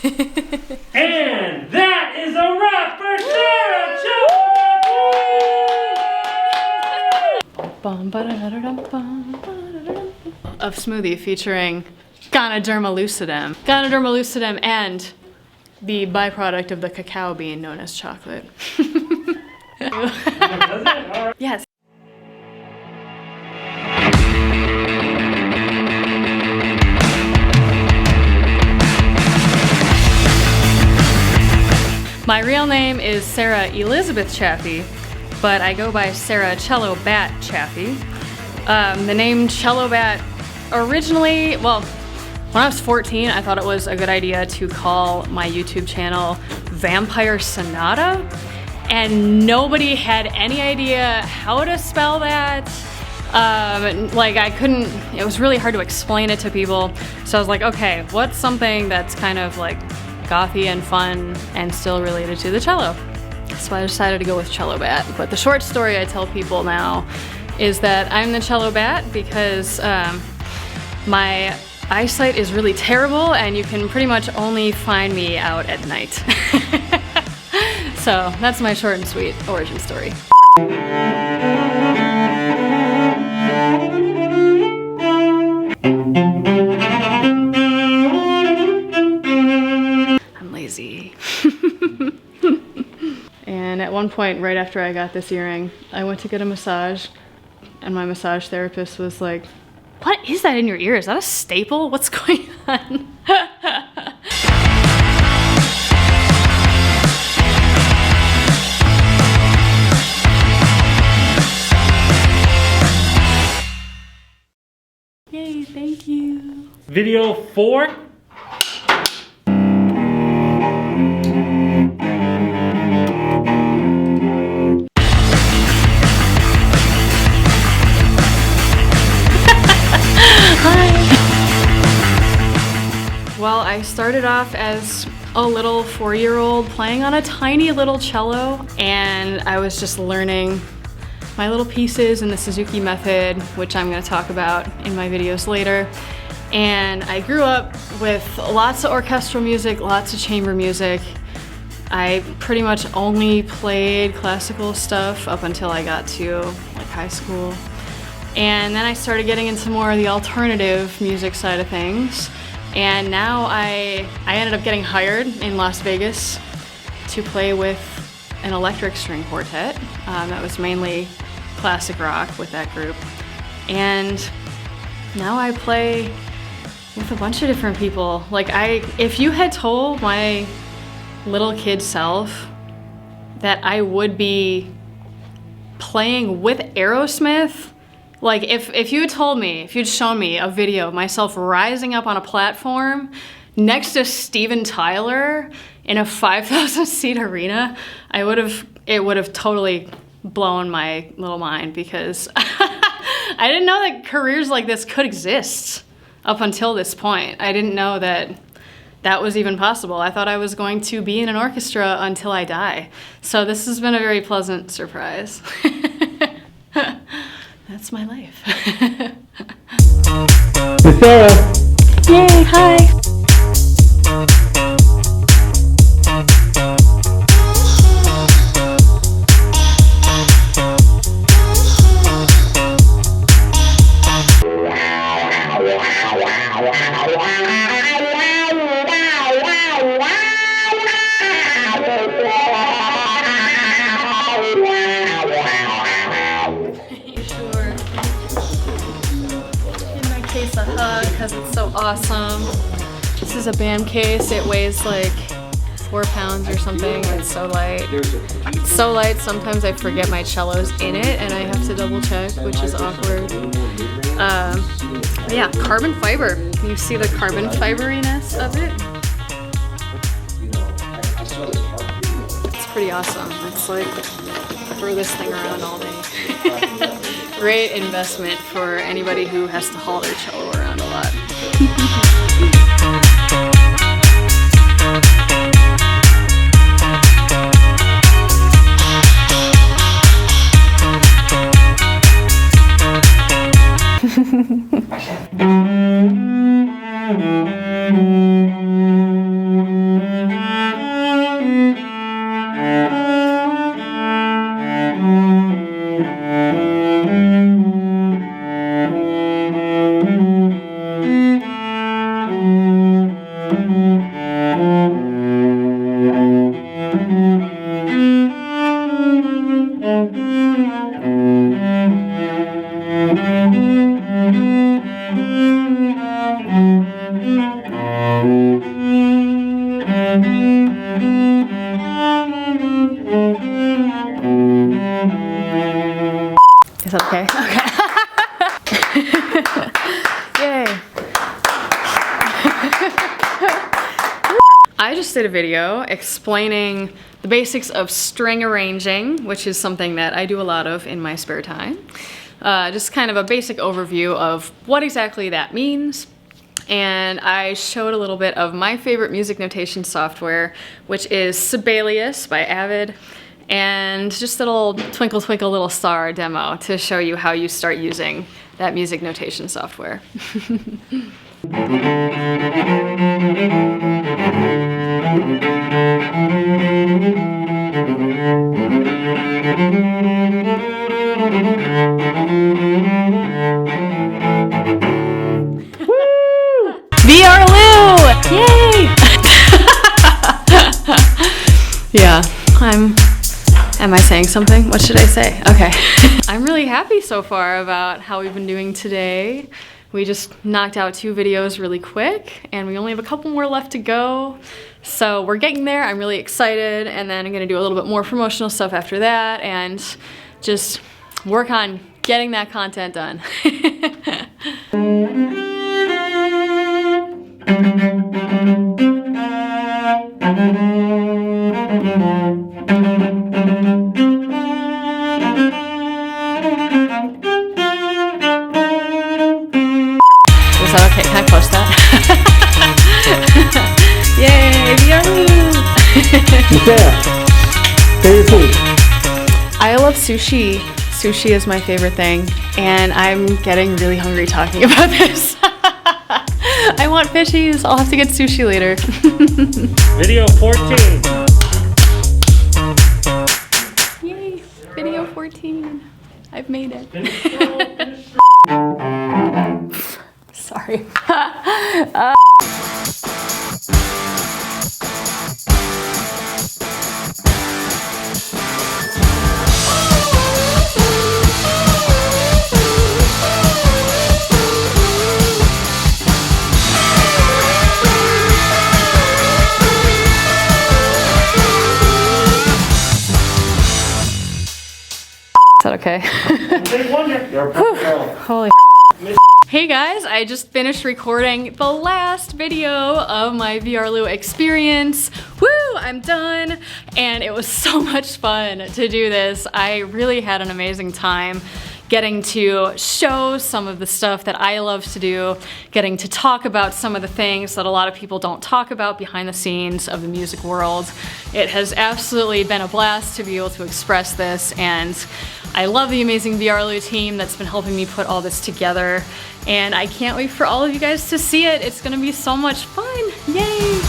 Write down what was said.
And that is a wrap for Sarah Of Smoothie featuring Ganoderma lucidum. Ganoderma lucidum and the byproduct of the cacao bean known as chocolate. Yes. My real name is Sarah Elizabeth Chaffee, but I go by Sarah Cellobat Chaffee. The name Cellobat originally, well, when I was 14, I thought it was a good idea to call my YouTube channel Vampire Sonata, and nobody had any idea how to spell that. Like I couldn't, it was really hard to explain it to people. So I was like, okay, what's something that's kind of like gothy and fun and still related to the cello? So I decided to go with Cellobat. But the short story I tell people now is that I'm the Cellobat because my eyesight is really terrible and you can pretty much only find me out at night. So that's my short and sweet origin story. I'm lazy. And at one point, right after I got this earring, I went to get a massage and my massage therapist was like, "What is that in your ear? Is that a staple? What's going on?" Yay, thank you. Video 4. Well, I started off as a little 4-year-old playing on a tiny little cello, and I was just learning my little pieces in the Suzuki method, which I'm going to talk about in my videos later. And I grew up with lots of orchestral music, lots of chamber music. I pretty much only played classical stuff up until I got to like high school. And then I started getting into more of the alternative music side of things. And now I ended up getting hired in Las Vegas to play with an electric string quartet that was mainly classic rock with that group. And now I play with a bunch of different people. Like if you had told my little kid self that I would be playing with Aerosmith, like if you had told me, if you'd shown me a video of myself rising up on a platform next to Steven Tyler in a 5,000 seat arena, it would have totally blown my little mind, because I didn't know that careers like this could exist up until this point. I didn't know that that was even possible. I thought I was going to be in an orchestra until I die. So this has been a very pleasant surprise. That's my life. Sarah. Yay, hi. Because it's so awesome. This is a band case. It weighs like 4 pounds or something. It's so light. It's so light, sometimes I forget my cello's in it and I have to double check, which is awkward. Yeah, carbon fiber. Can you see the carbon fiberiness of it? It's pretty awesome. It's like, throw this thing around all day. Great investment for anybody who has to haul their cello around a lot. Is that okay? Okay. Yay. I just did a video explaining the basics of string arranging, which is something that I do a lot of in my spare time. Just kind of a basic overview of what exactly that means. And I showed a little bit of my favorite music notation software, which is Sibelius by Avid, and just a little twinkle twinkle little star demo to show you how you start using that music notation software. VRLU! Yay! Yeah, am I saying something? What should I say? Okay. I'm really happy so far about how we've been doing today. We just knocked out 2 videos really quick, and we only have a couple more left to go. So we're getting there. I'm really excited, and then I'm gonna do a little bit more promotional stuff after that, and just work on getting that content done. Is that okay? Can I post that? Yay, VRLU! I love sushi. Sushi is my favorite thing, and I'm getting really hungry talking about this. I want fishies. I'll have to get sushi later. Video 14. Yay, video 14. I've made it. Sorry. Is that okay? Holy. Hey guys, I just finished recording the last video of my VRLU experience. Woo, I'm done, and it was so much fun to do this. I really had an amazing time getting to show some of the stuff that I love to do, getting to talk about some of the things that a lot of people don't talk about behind the scenes of the music world. It has absolutely been a blast to be able to express this, and I love the amazing VRLU team that's been helping me put all this together, and I can't wait for all of you guys to see it. It's gonna be so much fun. Yay!